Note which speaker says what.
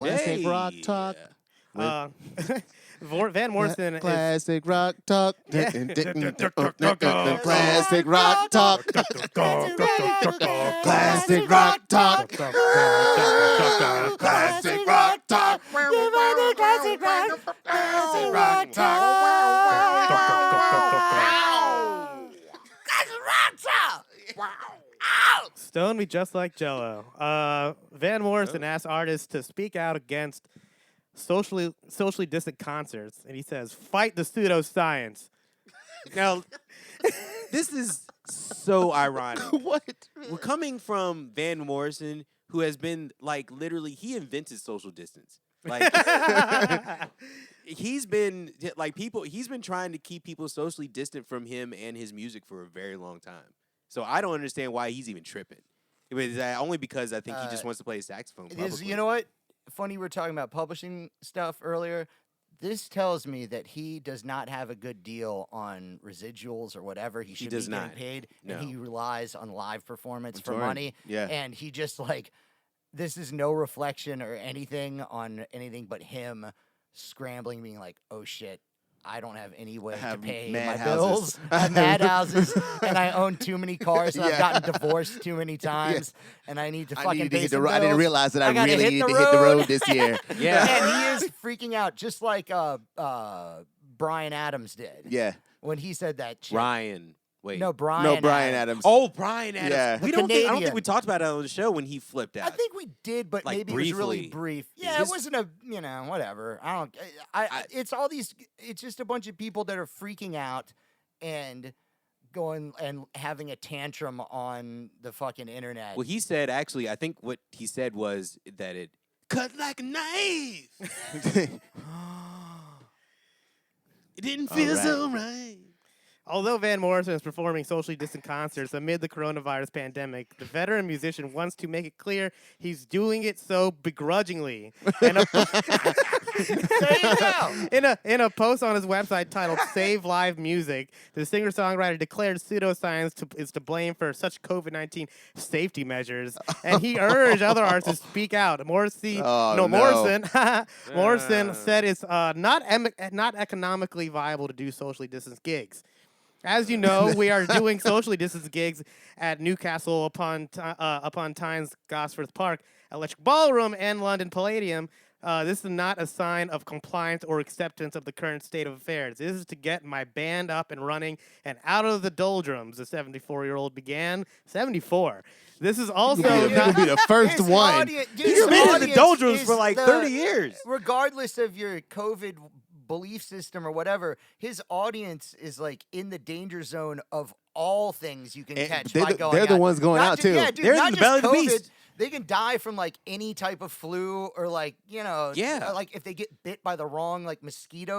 Speaker 1: Classic rock
Speaker 2: Hey.
Speaker 1: talk.
Speaker 3: Uh, Van Morrison is
Speaker 1: Classic rock talk.
Speaker 3: Yeah.
Speaker 1: Classic rock talk. Classic rock talk. Classic rock talk. Classic rock
Speaker 3: Stone me just like Jello. Van Morrison asks artists to speak out against socially distant concerts, and he says, "Fight the pseudoscience."
Speaker 2: Now, this is so ironic.
Speaker 1: What?
Speaker 2: We're coming from Van Morrison, who has been, like, literally, he invented social distance. Like, he's been trying to keep people socially distant from him and his music for a very long time. So I don't understand why he's even tripping. It was only because I think he just wants to play his saxophone publicly.
Speaker 4: You know what? Funny we were talking about publishing stuff earlier. This tells me that he does not have a good deal on residuals or whatever. He should
Speaker 2: does
Speaker 4: be getting
Speaker 2: not.
Speaker 4: paid,
Speaker 2: No.
Speaker 4: and he relies on live performance for
Speaker 1: touring.
Speaker 4: money.
Speaker 1: Yeah.
Speaker 4: And he just, like, this is no reflection or anything on anything but him scrambling, being like, oh, shit. I don't have any way to
Speaker 1: have
Speaker 4: pay
Speaker 1: mad
Speaker 4: my
Speaker 1: houses.
Speaker 4: bills. I have mad houses, and I own too many cars, and I've
Speaker 1: Yeah.
Speaker 4: gotten divorced too many times, and I need to
Speaker 1: I
Speaker 4: fucking
Speaker 1: needed to
Speaker 4: pay
Speaker 1: hit
Speaker 4: some
Speaker 1: the. I didn't
Speaker 4: bills.
Speaker 1: realize that
Speaker 4: I
Speaker 1: I
Speaker 4: gotta
Speaker 1: really
Speaker 4: hit
Speaker 1: needed
Speaker 4: the
Speaker 1: to hit the road
Speaker 4: road.
Speaker 1: this year.
Speaker 2: Yeah.
Speaker 4: And he is freaking out, just like Brian Adams did
Speaker 1: Yeah.
Speaker 4: when he said that shit.
Speaker 2: Ryan. Wait.
Speaker 4: No, Brian.
Speaker 1: No, Brian Adams.
Speaker 2: Oh, Brian Adams.
Speaker 1: Yeah.
Speaker 2: I
Speaker 4: The
Speaker 2: don't think
Speaker 4: Canadian.
Speaker 2: we talked about it on the show when he flipped out.
Speaker 4: I think we did, but
Speaker 2: Like,
Speaker 4: maybe it was really
Speaker 2: briefly.
Speaker 4: brief. Yeah,
Speaker 2: His-
Speaker 4: it wasn't a, whatever. I don't. It's all these. It's just a bunch of people that are freaking out and going and having a tantrum on the fucking internet.
Speaker 2: Well, he said, actually, I think what he said was that it cut like a knife. It didn't feel
Speaker 1: right.
Speaker 2: so right.
Speaker 3: Although Van Morrison is performing socially distant concerts amid the coronavirus pandemic, the veteran musician wants to make it clear he's doing it so begrudgingly. And
Speaker 4: There you go.
Speaker 3: in a post on his website titled "Save Live Music," the singer-songwriter declared pseudoscience is to blame for such COVID-19 safety measures, and he urged other artists to speak out. Morrison said it's not economically viable to do socially distanced gigs. As you know, we are doing socially distanced gigs at Newcastle upon Tynes Gosforth Park, Electric Ballroom, and London Palladium. This is not a sign of compliance or acceptance of the current state of affairs. This is to get my band up and running and out of the doldrums, the 74-year-old began. 74. This is also
Speaker 1: You'll
Speaker 3: not...
Speaker 1: be the first
Speaker 4: His
Speaker 1: one.
Speaker 2: He's been in the doldrums for like 30 years.
Speaker 4: Regardless of your COVID belief system or whatever, his audience is like in the danger zone of all things you can
Speaker 1: And
Speaker 4: catch
Speaker 1: they're
Speaker 4: by
Speaker 1: the-
Speaker 4: going
Speaker 1: they're the
Speaker 4: out.
Speaker 1: ones going
Speaker 4: Not
Speaker 1: out,
Speaker 4: ju-
Speaker 1: too.
Speaker 4: Yeah, dude,
Speaker 2: They're in
Speaker 4: not
Speaker 2: the
Speaker 4: just
Speaker 2: belly of the
Speaker 4: COVID.
Speaker 2: beast.
Speaker 4: They can die from like any type of flu or like,
Speaker 2: Yeah.
Speaker 4: like if they get bit by the wrong like mosquito.